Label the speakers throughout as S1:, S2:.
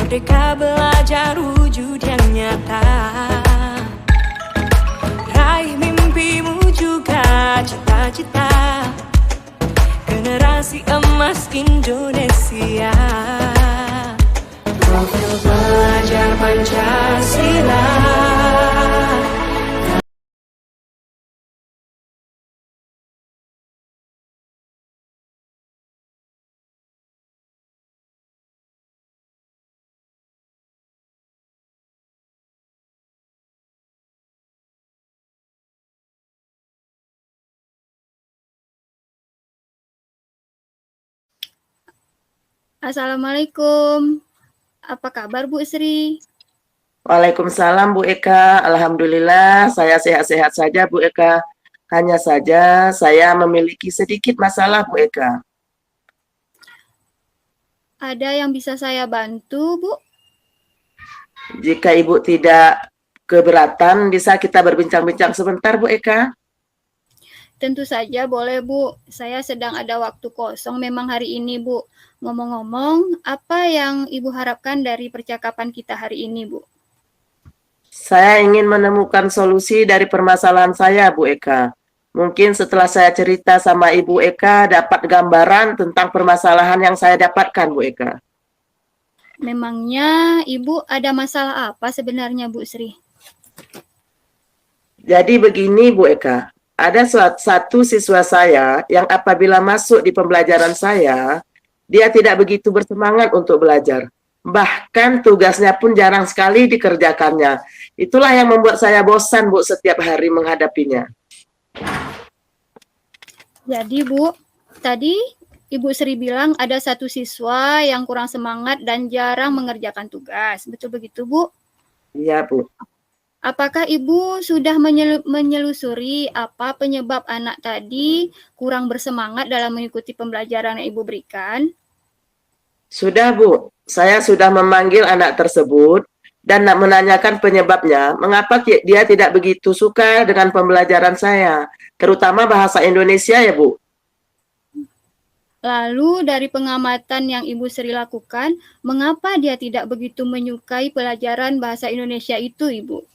S1: Merdeka belajar wujud yang nyata. Raih mimpimu juga cita-cita. Generasi emas Indonesia. Profil pelajar Pancasila.
S2: Assalamualaikum. Apa kabar Bu Sri?
S3: Waalaikumsalam Bu Eka, Alhamdulillah saya sehat-sehat saja Bu Eka. Hanya saja saya memiliki sedikit masalah Bu Eka.
S2: Ada yang bisa saya bantu Bu?
S3: Jika Ibu tidak keberatan, bisa kita berbincang-bincang sebentar Bu Eka?
S2: Tentu saja boleh Bu, saya sedang ada waktu kosong memang hari ini Bu. Ngomong-ngomong, apa yang Ibu harapkan dari percakapan kita hari ini Bu?
S3: Saya ingin menemukan solusi dari permasalahan saya Bu Eka. Mungkin setelah saya cerita sama Ibu Eka dapat gambaran tentang permasalahan yang saya dapatkan Bu Eka.
S2: Memangnya Ibu ada masalah apa sebenarnya Bu Sri?
S3: Jadi begini Bu Eka, ada satu siswa saya yang apabila masuk di pembelajaran saya, dia tidak begitu bersemangat untuk belajar. Bahkan tugasnya pun jarang sekali dikerjakannya. Itulah yang membuat saya bosan Bu setiap hari menghadapinya.
S2: Jadi Bu, tadi Ibu Sri bilang ada satu siswa yang kurang semangat dan jarang mengerjakan tugas. Betul begitu Bu?
S3: Iya Bu.
S2: Apakah Ibu sudah menyelusuri apa penyebab anak tadi kurang bersemangat dalam mengikuti pembelajaran yang Ibu berikan?
S3: Sudah Bu, saya sudah memanggil anak tersebut dan menanyakan penyebabnya, mengapa dia tidak begitu suka dengan pembelajaran saya, terutama bahasa Indonesia ya Bu.
S2: Lalu dari pengamatan yang Ibu Sri lakukan, mengapa dia tidak begitu menyukai pelajaran bahasa Indonesia itu Ibu?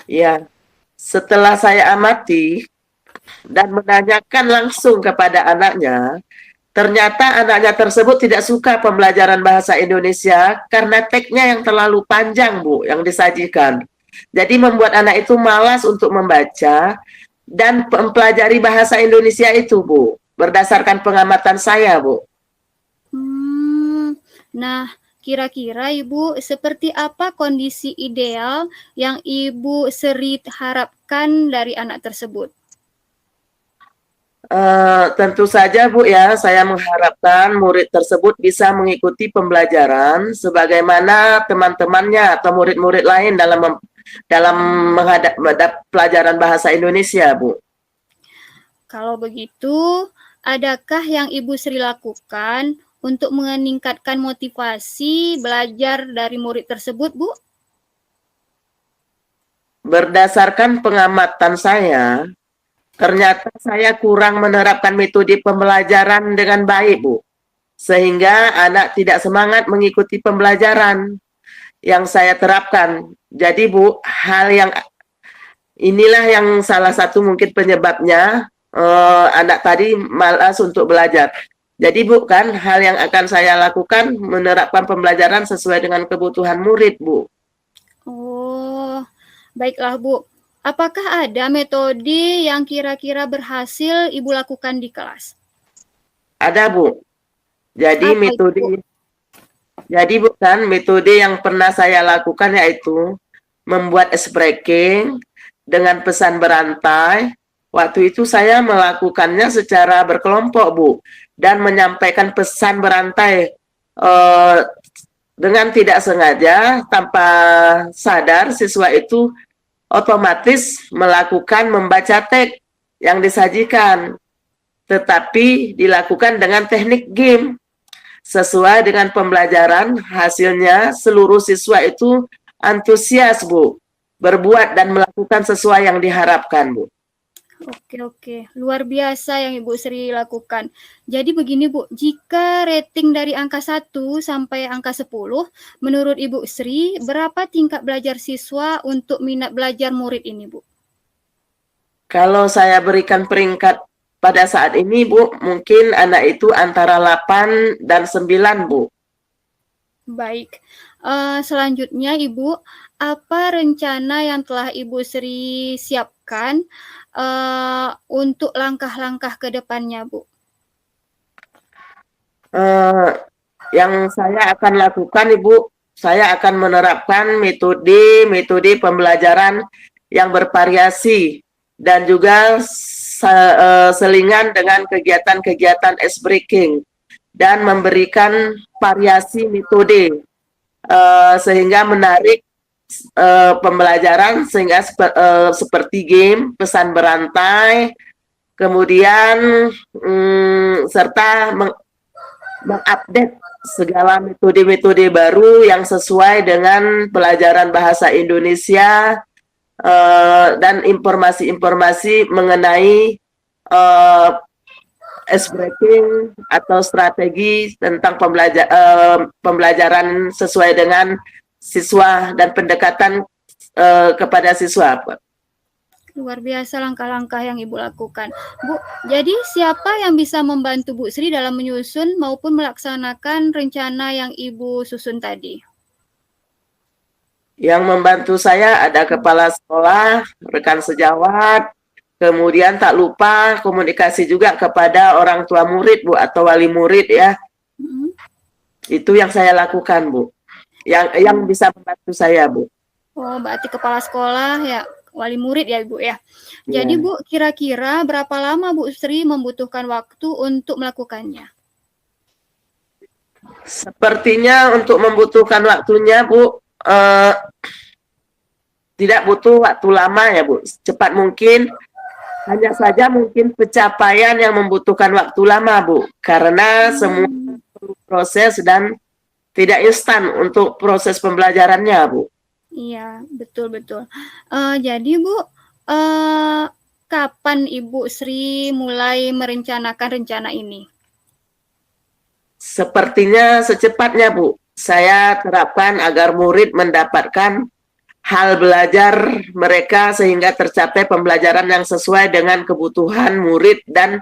S3: Ya, setelah saya amati dan menanyakan langsung kepada anaknya, ternyata anaknya tersebut tidak suka pembelajaran bahasa Indonesia karena teksnya yang terlalu panjang, Bu, yang disajikan. Jadi membuat anak itu malas untuk membaca dan mempelajari bahasa Indonesia itu, Bu, berdasarkan pengamatan saya, Bu.
S2: Nah, kira-kira Ibu, seperti apa kondisi ideal yang Ibu Sri harapkan dari anak tersebut?
S3: Tentu saja Bu ya, saya mengharapkan murid tersebut bisa mengikuti pembelajaran sebagaimana teman-temannya atau murid-murid lain dalam menghadap pelajaran bahasa Indonesia Bu.
S2: Kalau begitu, adakah yang Ibu Sri lakukan untuk meningkatkan motivasi belajar dari murid tersebut, Bu?
S3: Berdasarkan pengamatan saya, ternyata saya kurang menerapkan metode pembelajaran dengan baik, Bu. Sehingga anak tidak semangat mengikuti pembelajaran yang saya terapkan. Jadi, Bu, hal yang inilah yang salah satu mungkin penyebabnya anak tadi malas untuk belajar. Jadi bukan hal yang akan saya lakukan menerapkan pembelajaran sesuai dengan kebutuhan murid, Bu.
S2: Oh, baiklah Bu. Apakah ada metode yang kira-kira berhasil Ibu lakukan di kelas?
S3: Ada, Bu. Jadi
S2: Apa
S3: metode
S2: itu?
S3: Jadi bukan metode yang pernah saya lakukan yaitu membuat breaking dengan pesan berantai. Waktu itu saya melakukannya secara berkelompok, Bu, dan menyampaikan pesan berantai dengan tidak sengaja, tanpa sadar siswa itu otomatis melakukan membaca teks yang disajikan, tetapi dilakukan dengan teknik game. Sesuai dengan pembelajaran, hasilnya seluruh siswa itu antusias, Bu, berbuat dan melakukan sesuai yang diharapkan, Bu.
S2: Oke, luar biasa yang Ibu Sri lakukan. Jadi begini Bu, jika rating dari angka 1 sampai angka 10, menurut Ibu Sri, berapa tingkat belajar siswa untuk minat belajar murid ini Bu?
S3: Kalau saya berikan peringkat pada saat ini, Bu, mungkin anak itu antara 8 dan 9, Bu.
S2: Baik, selanjutnya Ibu, apa rencana yang telah Ibu Sri siapkan untuk langkah-langkah ke depannya, Bu?
S3: Yang saya akan lakukan, Ibu, saya akan menerapkan metode pembelajaran yang bervariasi dan juga selingan dengan kegiatan-kegiatan ice breaking dan memberikan variasi metode sehingga menarik pembelajaran sehingga seperti game, pesan berantai, kemudian serta mengupdate segala metode-metode baru yang sesuai dengan pelajaran bahasa Indonesia dan informasi-informasi mengenai ice breaking atau strategi tentang pembelajaran sesuai dengan siswa dan pendekatan kepada siswa.
S2: Luar biasa langkah-langkah yang Ibu lakukan. Bu, jadi siapa yang bisa membantu Bu Sri dalam menyusun maupun melaksanakan rencana yang Ibu susun tadi?
S3: Yang membantu saya ada kepala sekolah, rekan sejawat, kemudian tak lupa komunikasi juga kepada orang tua murid, Bu, atau wali murid ya. Itu yang saya lakukan, Bu. Yang bisa membantu saya, Bu.
S2: Oh, berarti kepala sekolah ya, wali murid ya, Ibu ya. Jadi Bu, kira-kira berapa lama Bu Sri membutuhkan waktu untuk melakukannya?
S3: Sepertinya untuk membutuhkan waktunya, Bu, tidak butuh waktu lama ya, Bu. Cepat mungkin. Hanya saja mungkin pencapaian yang membutuhkan waktu lama, Bu. Karena semua proses dan tidak instan untuk proses pembelajarannya, Bu.
S2: Iya, betul-betul. Jadi Bu, kapan Ibu Sri mulai merencanakan rencana ini?
S3: Sepertinya secepatnya, Bu. Saya terapkan agar murid mendapatkan hal belajar mereka sehingga tercapai pembelajaran yang sesuai dengan kebutuhan murid dan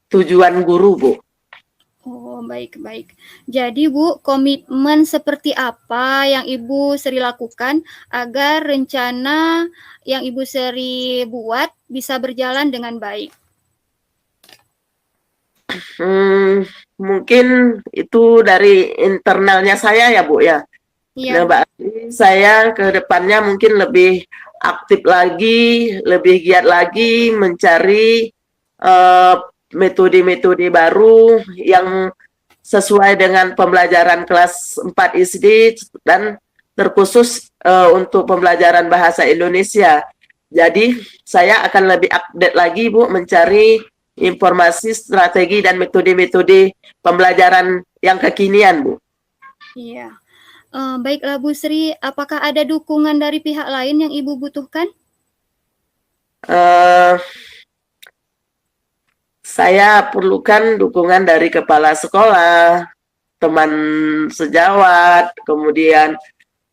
S3: tujuan guru, Bu.
S2: Oh, baik-baik. Jadi Bu, komitmen seperti apa yang Ibu Sri lakukan agar rencana yang Ibu Sri buat bisa berjalan dengan baik?
S3: Mungkin itu dari internalnya saya ya, Bu ya.
S2: Iya.
S3: Nah, berarti saya ke depannya mungkin lebih aktif lagi, lebih giat lagi mencari metode-metode baru yang sesuai dengan pembelajaran kelas 4 SD dan terkhusus untuk pembelajaran bahasa Indonesia. Jadi saya akan lebih update lagi, Bu, mencari informasi, strategi, dan metode-metode pembelajaran yang kekinian, Bu.
S2: Iya. Baiklah Bu Sri, apakah ada dukungan dari pihak lain yang Ibu butuhkan?
S3: Saya perlukan dukungan dari kepala sekolah, teman sejawat, kemudian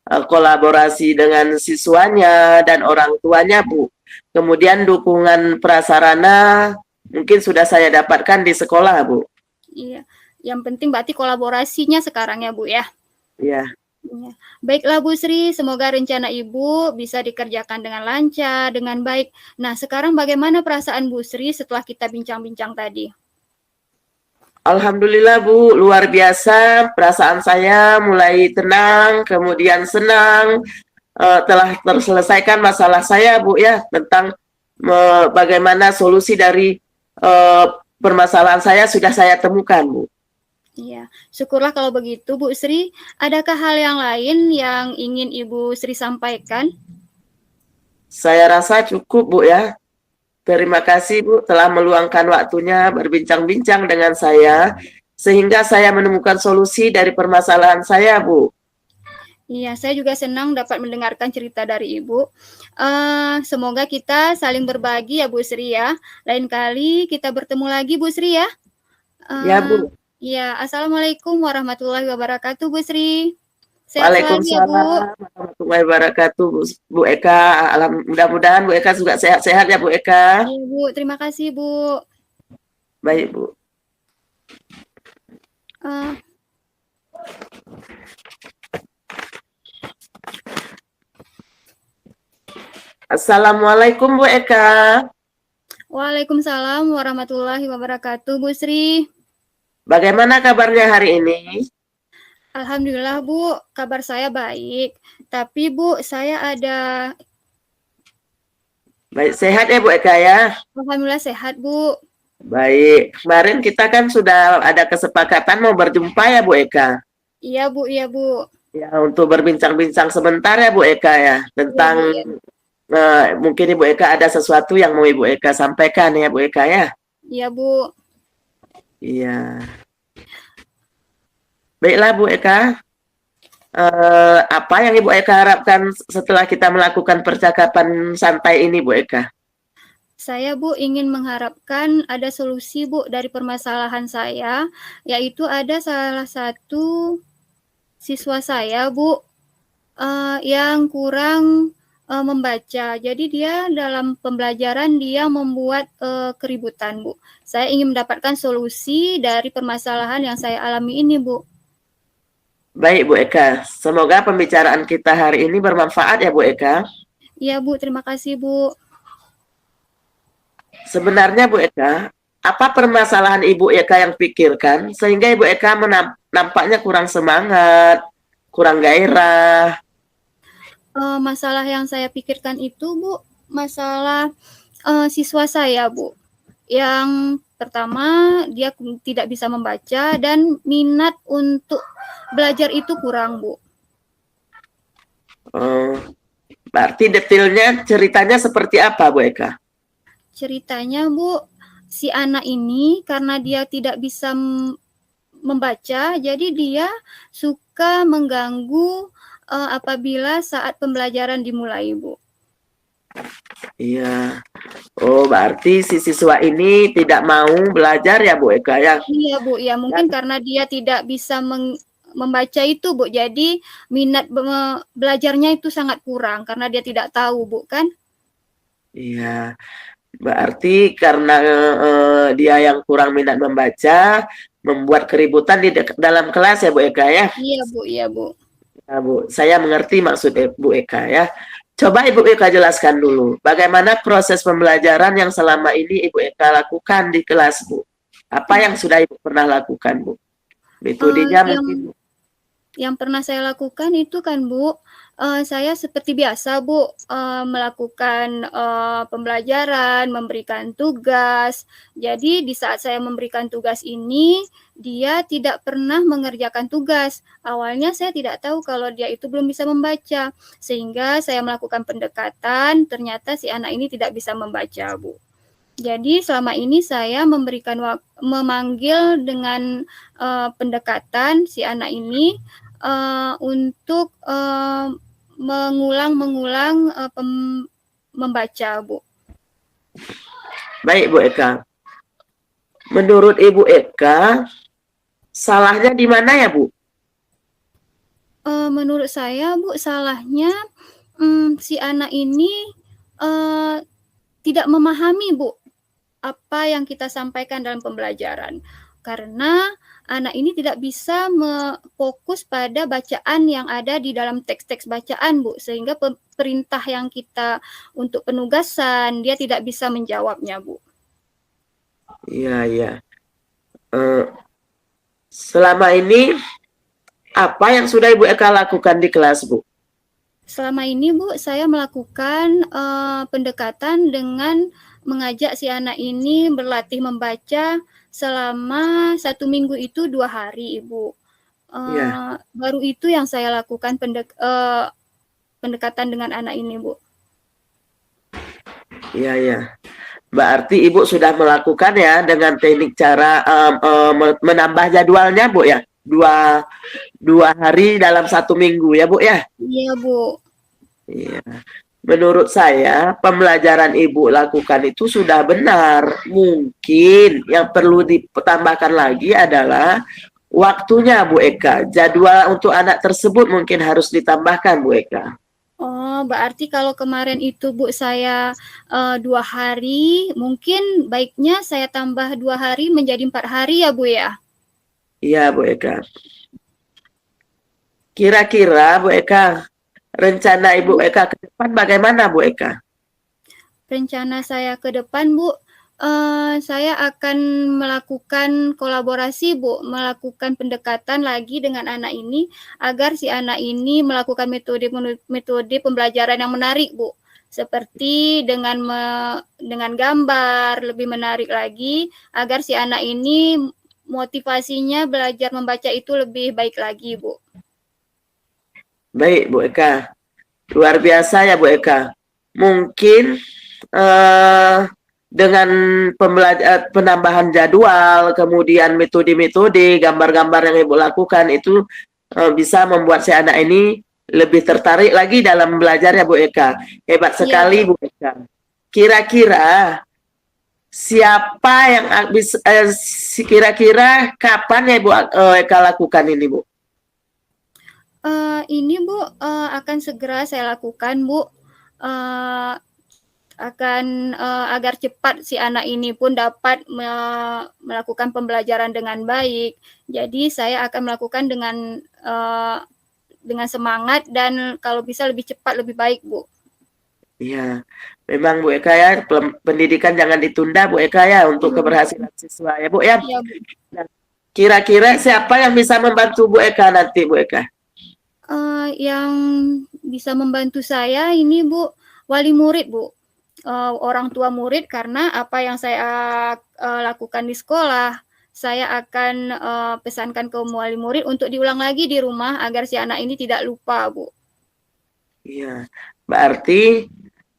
S3: kolaborasi dengan siswanya dan orang tuanya, Bu. Kemudian dukungan prasarana mungkin sudah saya dapatkan di sekolah, Bu.
S2: Iya, yang penting berarti kolaborasinya sekarang ya, Bu ya?
S3: Iya.
S2: Ya. Baiklah Bu Sri, semoga rencana Ibu bisa dikerjakan dengan lancar, dengan baik. Nah, sekarang bagaimana perasaan Bu Sri setelah kita bincang-bincang tadi?
S3: Alhamdulillah, Bu, luar biasa. Perasaan saya mulai tenang, kemudian senang. Telah terselesaikan masalah saya, Bu, ya, tentang bagaimana solusi dari permasalahan saya sudah saya temukan, Bu.
S2: Iya, syukurlah kalau begitu Bu Sri. Adakah hal yang lain yang ingin Ibu Sri sampaikan?
S3: Saya rasa cukup, Bu ya. Terima kasih, Bu, telah meluangkan waktunya berbincang-bincang dengan saya sehingga saya menemukan solusi dari permasalahan saya, Bu.
S2: Iya, saya juga senang dapat mendengarkan cerita dari Ibu. Semoga kita saling berbagi ya Bu Sri ya. Lain kali kita bertemu lagi Bu Sri ya.
S3: Ya,
S2: Eh,
S3: Bu.
S2: ya, Assalamualaikum warahmatullahi wabarakatuh Bu Sri. Sehat selalu ya Bu.
S3: Waalaikumsalam warahmatullahi wabarakatuh, Bu Eka. Mudah-mudahan Bu Eka juga sehat-sehat ya, Bu Eka.
S2: Iya Bu, terima kasih Bu.
S3: Baik, Bu.
S2: Eh,
S3: Assalamualaikum, Bu Eka.
S2: Waalaikumsalam warahmatullahi wabarakatuh Bu Sri.
S3: Bagaimana kabarnya hari ini?
S2: Alhamdulillah Bu, kabar saya baik. Tapi Bu, saya ada
S3: Baik, sehat ya, Bu Eka ya?
S2: Alhamdulillah sehat Bu.
S3: Baik, kemarin kita kan sudah ada kesepakatan mau berjumpa ya, Bu Eka.
S2: Iya Bu, iya Bu.
S3: Ya, untuk berbincang-bincang sebentar ya, Bu Eka ya, tentang
S2: Iya, Bu,
S3: mungkin Ibu Eka ada sesuatu yang mau Ibu Eka sampaikan ya, Bu Eka ya.
S2: iya Bu.
S3: Iya. Baiklah, Bu Eka. Apa yang Ibu Eka harapkan setelah kita melakukan percakapan santai ini, Bu Eka?
S2: Saya Bu ingin mengharapkan ada solusi Bu dari permasalahan saya, yaitu ada salah satu siswa saya Bu yang kurang membaca. Jadi dia dalam pembelajaran dia membuat keributan Bu. Saya ingin mendapatkan solusi dari permasalahan yang saya alami ini Bu.
S3: Baik, Bu Eka. Semoga pembicaraan kita hari ini bermanfaat ya, Bu Eka.
S2: Iya Bu, terima kasih Bu.
S3: Sebenarnya, Bu Eka, apa permasalahan Ibu Eka yang pikirkan sehingga Ibu Eka nampaknya kurang semangat, kurang gairah?
S2: Masalah yang saya pikirkan itu Bu, masalah siswa saya Bu. Yang pertama dia tidak bisa membaca dan minat untuk belajar itu kurang Bu.
S3: Berarti detailnya ceritanya seperti apa, Bu Eka?
S2: Ceritanya Bu, si anak ini karena dia tidak bisa membaca, jadi dia suka mengganggu apabila saat pembelajaran dimulai Bu.
S3: Iya. Oh, berarti si siswa ini tidak mau belajar ya, Bu Eka ya?
S2: Iya Bu, ya mungkin karena dia tidak bisa membaca itu Bu, jadi minat belajarnya itu sangat kurang karena dia tidak tahu Bu kan?
S3: Iya. Berarti karena dia yang kurang minat membaca, membuat keributan di dalam kelas ya, Bu Eka ya?
S2: Iya Bu, iya Bu.
S3: Ya, Bu, saya mengerti maksud Bu Eka ya. Coba Ibu Eka jelaskan dulu, bagaimana proses pembelajaran yang selama ini Ibu Eka lakukan di kelas, Bu? Apa yang sudah Ibu pernah lakukan, Bu? Metodenya mungkin, Bu.
S2: Yang pernah saya lakukan itu kan Bu, saya seperti biasa Bu, melakukan pembelajaran, memberikan tugas. Jadi di saat saya memberikan tugas ini, dia tidak pernah mengerjakan tugas. Awalnya saya tidak tahu kalau dia itu belum bisa membaca, sehingga saya melakukan pendekatan, ternyata si anak ini tidak bisa membaca Bu. Jadi selama ini saya memanggil dengan pendekatan si anak ini untuk mengulang-mengulang membaca, Bu.
S3: Baik, Bu Eka. Menurut Ibu Eka, salahnya di mana ya, Bu?
S2: Menurut saya, Bu, salahnya si anak ini tidak memahami, Bu, apa yang kita sampaikan dalam pembelajaran. Karena anak ini tidak bisa fokus pada bacaan yang ada di dalam teks-teks bacaan, Bu. Sehingga perintah yang kita untuk penugasan, dia tidak bisa menjawabnya, Bu.
S3: Iya, iya. Selama ini, apa yang sudah Ibu Eka lakukan di kelas, Bu?
S2: Selama ini, Bu, saya melakukan pendekatan dengan mengajak si anak ini berlatih membaca selama 1 minggu itu 2 hari, Ibu. Baru itu yang saya lakukan pendekatan dengan anak ini, Bu.
S3: Iya, iya. Berarti Ibu sudah melakukan ya dengan teknik cara menambah jadwalnya, Bu ya? dua hari dalam 1 minggu ya Bu ya.
S2: Iya, Bu.
S3: Iya. Menurut saya pembelajaran Ibu lakukan itu sudah benar. Mungkin yang perlu ditambahkan lagi adalah waktunya Bu Eka. Jadwal untuk anak tersebut mungkin harus ditambahkan Bu Eka.
S2: Oh, berarti kalau kemarin itu Bu saya 2 hari, mungkin baiknya saya tambah 2 hari menjadi 4 hari ya Bu ya?
S3: Iya Bu Eka. Kira-kira Bu Eka, rencana Ibu Eka ke depan bagaimana Bu Eka?
S2: Rencana saya ke depan Bu, saya akan melakukan kolaborasi Bu, melakukan pendekatan lagi dengan anak ini agar si anak ini melakukan metode pembelajaran yang menarik Bu. Seperti dengan gambar lebih menarik lagi agar si anak ini motivasinya belajar membaca itu lebih baik lagi Bu.
S3: Baik Bu Eka, luar biasa ya Bu Eka. Mungkin dengan penambahan jadwal, kemudian metode-metode, gambar-gambar yang Ibu lakukan itu bisa membuat si anak ini lebih tertarik lagi dalam belajar ya Bu Eka. Hebat sekali Bu Eka. Kira-kira siapa yang kira-kira kapan ya Bu Eka lakukan ini Bu?
S2: Ini Bu akan segera saya lakukan Bu, agar cepat si anak ini pun dapat melakukan pembelajaran dengan baik. Jadi saya akan melakukan dengan semangat dan kalau bisa lebih cepat lebih baik Bu.
S3: Iya, memang Bu Eka ya, pendidikan jangan ditunda Bu Eka ya untuk keberhasilan siswa ya Bu ya.
S2: Iya Bu.
S3: Kira-kira siapa yang bisa membantu Bu Eka nanti Bu Eka?
S2: Yang bisa membantu saya ini Bu, wali murid Bu, orang tua murid, karena apa yang saya lakukan di sekolah, saya akan pesankan ke wali murid untuk diulang lagi di rumah agar si anak ini tidak lupa Bu.
S3: Iya, berarti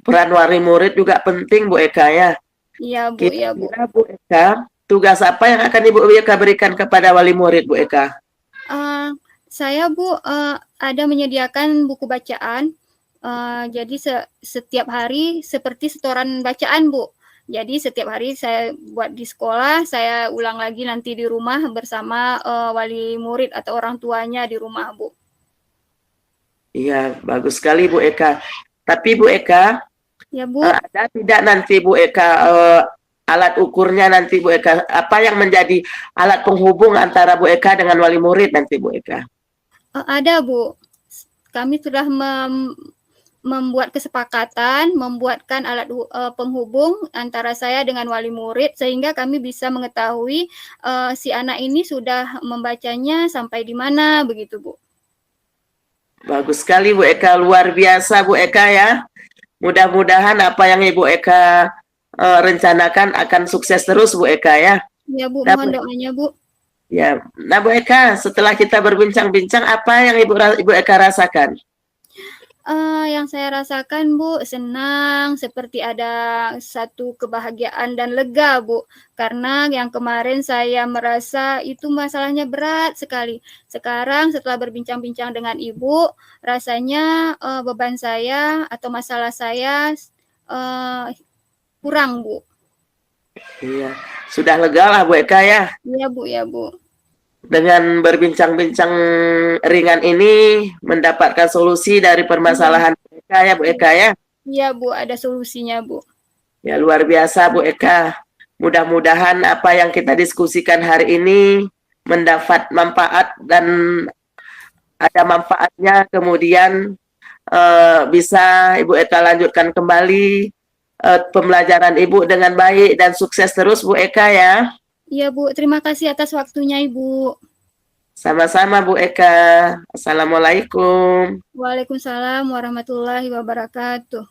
S3: peran wali murid juga penting Bu Eka ya.
S2: Iya Bu, iya Bu.
S3: Kira-kira Bu Eka, tugas apa yang akan Ibu Eka berikan kepada wali murid Bu Eka?
S2: Saya Bu ada menyediakan buku bacaan, jadi setiap hari seperti setoran bacaan Bu. Jadi setiap hari saya buat di sekolah, saya ulang lagi nanti di rumah bersama wali murid atau orang tuanya di rumah Bu.
S3: Iya, bagus sekali Bu Eka. Tapi Bu Eka,
S2: ya Bu,
S3: ada tidak nanti Bu Eka alat ukurnya nanti Bu Eka? Apa yang menjadi alat penghubung antara Bu Eka dengan wali murid nanti Bu Eka?
S2: Ada Bu, kami sudah membuat kesepakatan, membuatkan alat penghubung antara saya dengan wali murid sehingga kami bisa mengetahui si anak ini sudah membacanya sampai di mana begitu Bu.
S3: Bagus sekali Bu Eka, luar biasa Bu Eka ya. Mudah-mudahan apa yang Ibu Eka rencanakan akan sukses terus Bu Eka ya.
S2: Ya Bu, mohon doanya Bu.
S3: Ya, nah Bu Eka, setelah kita berbincang-bincang, apa yang Ibu Eka rasakan?
S2: Yang saya rasakan Bu, senang, seperti ada satu kebahagiaan dan lega Bu, karena yang kemarin saya merasa itu masalahnya berat sekali. Sekarang setelah berbincang-bincang dengan Ibu, rasanya beban saya atau masalah saya kurang Bu.
S3: Iya, sudah lega lah Bu Eka ya.
S2: Iya Bu, ya Bu.
S3: Dengan berbincang-bincang ringan ini mendapatkan solusi dari permasalahan Bu Eka ya Bu Eka ya.
S2: Iya Bu, ada solusinya Bu.
S3: Ya luar biasa Bu Eka. Mudah-mudahan apa yang kita diskusikan hari ini mendapat manfaat dan ada manfaatnya, kemudian bisa Ibu Eka lanjutkan kembali pembelajaran Ibu dengan baik dan sukses terus Bu Eka ya.
S2: Iya Bu, terima kasih atas waktunya Ibu.
S3: Sama-sama Bu Eka. Assalamualaikum.
S2: Waalaikumsalam warahmatullahi wabarakatuh.